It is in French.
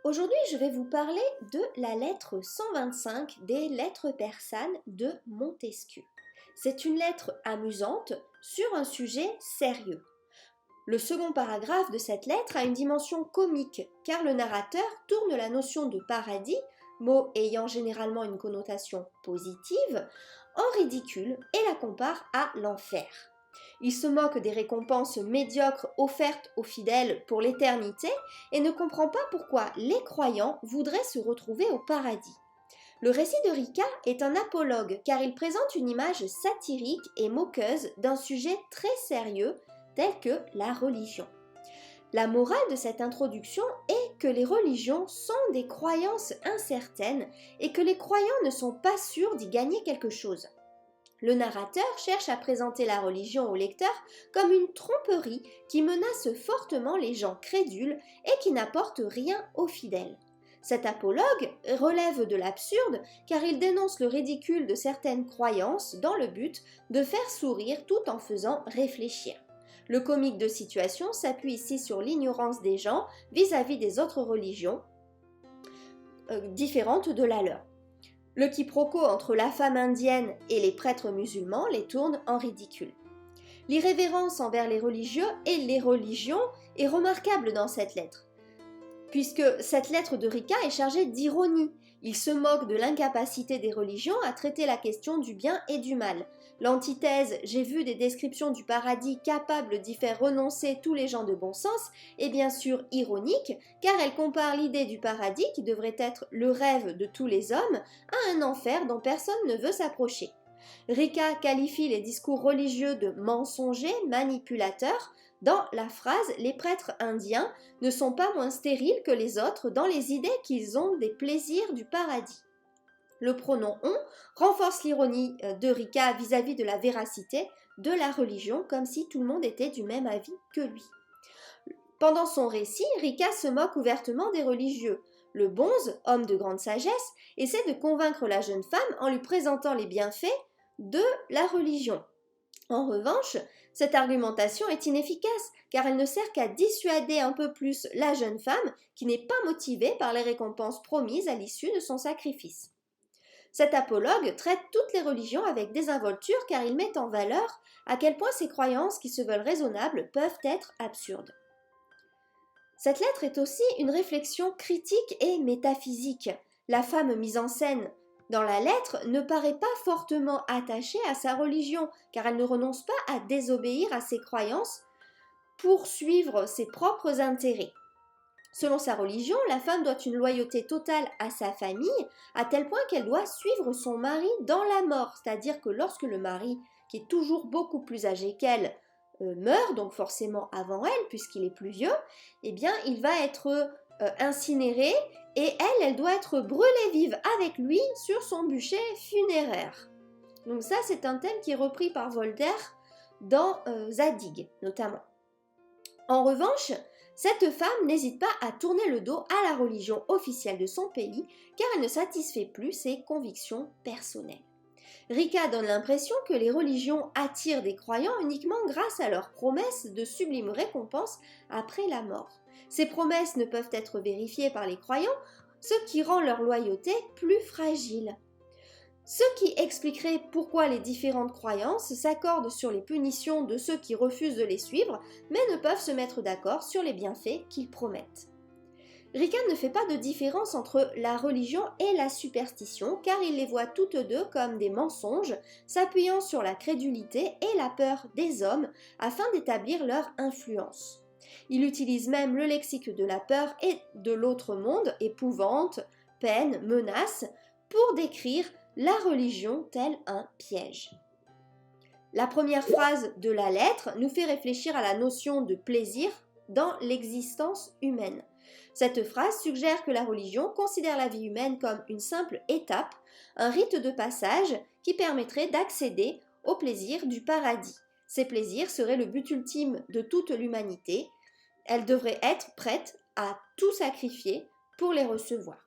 Aujourd'hui, je vais vous parler de la lettre 125 des lettres persanes de Montesquieu. C'est une lettre amusante sur un sujet sérieux. Le second paragraphe de cette lettre a une dimension comique, car le narrateur tourne la notion de paradis, mot ayant généralement une connotation positive, en ridicule et la compare à l'enfer. Il se moque des récompenses médiocres offertes aux fidèles pour l'éternité et ne comprend pas pourquoi les croyants voudraient se retrouver au paradis. Le récit de Rica est un apologue car il présente une image satirique et moqueuse d'un sujet très sérieux tel que la religion. La morale de cette introduction est que les religions sont des croyances incertaines et que les croyants ne sont pas sûrs d'y gagner quelque chose. Le narrateur cherche à présenter la religion au lecteur comme une tromperie qui menace fortement les gens crédules et qui n'apporte rien aux fidèles. Cet apologue relève de l'absurde car il dénonce le ridicule de certaines croyances dans le but de faire sourire tout en faisant réfléchir. Le comique de situation s'appuie ici sur l'ignorance des gens vis-à-vis des autres religions différentes de la leur. Le quiproquo entre la femme indienne et les prêtres musulmans les tourne en ridicule. L'irrévérence envers les religieux et les religions est remarquable dans cette lettre, puisque cette lettre de Rica est chargée d'ironie. Il se moque de l'incapacité des religions à traiter la question du bien et du mal. L'antithèse « j'ai vu des descriptions du paradis capables d'y faire renoncer tous les gens de bon sens » est bien sûr ironique, car elle compare l'idée du paradis, qui devrait être le rêve de tous les hommes, à un enfer dont personne ne veut s'approcher. Rica qualifie les discours religieux de mensongers, manipulateurs. Dans la phrase, les prêtres indiens ne sont pas moins stériles que les autres dans les idées qu'ils ont des plaisirs du paradis. Le pronom on renforce l'ironie de Rica vis-à-vis de la véracité de la religion, comme si tout le monde était du même avis que lui. Pendant son récit, Rica se moque ouvertement des religieux. Le bonze, homme de grande sagesse, essaie de convaincre la jeune femme en lui présentant les bienfaits de la religion. En revanche, cette argumentation est inefficace car elle ne sert qu'à dissuader un peu plus la jeune femme qui n'est pas motivée par les récompenses promises à l'issue de son sacrifice. Cet apologue traite toutes les religions avec désinvolture car il met en valeur à quel point ces croyances qui se veulent raisonnables peuvent être absurdes. Cette lettre est aussi une réflexion critique et métaphysique. La femme mise en scène dans la lettre ne paraît pas fortement attachée à sa religion, car elle ne renonce pas à désobéir à ses croyances pour suivre ses propres intérêts. Selon sa religion, la femme doit une loyauté totale à sa famille, à tel point qu'elle doit suivre son mari dans la mort, c'est-à-dire que lorsque le mari, qui est toujours beaucoup plus âgé qu'elle, meurt, donc forcément avant elle, puisqu'il est plus vieux, eh bien il va être incinéré et elle doit être brûlée vive avec lui sur son bûcher funéraire. Donc ça, c'est un thème qui est repris par Voltaire dans Zadig, notamment. En revanche, cette femme n'hésite pas à tourner le dos à la religion officielle de son pays, car elle ne satisfait plus ses convictions personnelles. Rica donne l'impression que les religions attirent des croyants uniquement grâce à leurs promesses de sublimes récompenses après la mort. Ces promesses ne peuvent être vérifiées par les croyants, ce qui rend leur loyauté plus fragile. Ce qui expliquerait pourquoi les différentes croyances s'accordent sur les punitions de ceux qui refusent de les suivre, mais ne peuvent se mettre d'accord sur les bienfaits qu'ils promettent. Rica ne fait pas de différence entre la religion et la superstition, car il les voit toutes deux comme des mensonges, s'appuyant sur la crédulité et la peur des hommes afin d'établir leur influence. Il utilise même le lexique de la peur et de l'autre monde, épouvante, peine, menace, pour décrire la religion tel un piège. La première phrase de la lettre nous fait réfléchir à la notion de plaisir dans l'existence humaine. Cette phrase suggère que la religion considère la vie humaine comme une simple étape, un rite de passage qui permettrait d'accéder au plaisir du paradis. Ces plaisirs seraient le but ultime de toute l'humanité. Elle devrait être prête à tout sacrifier pour les recevoir.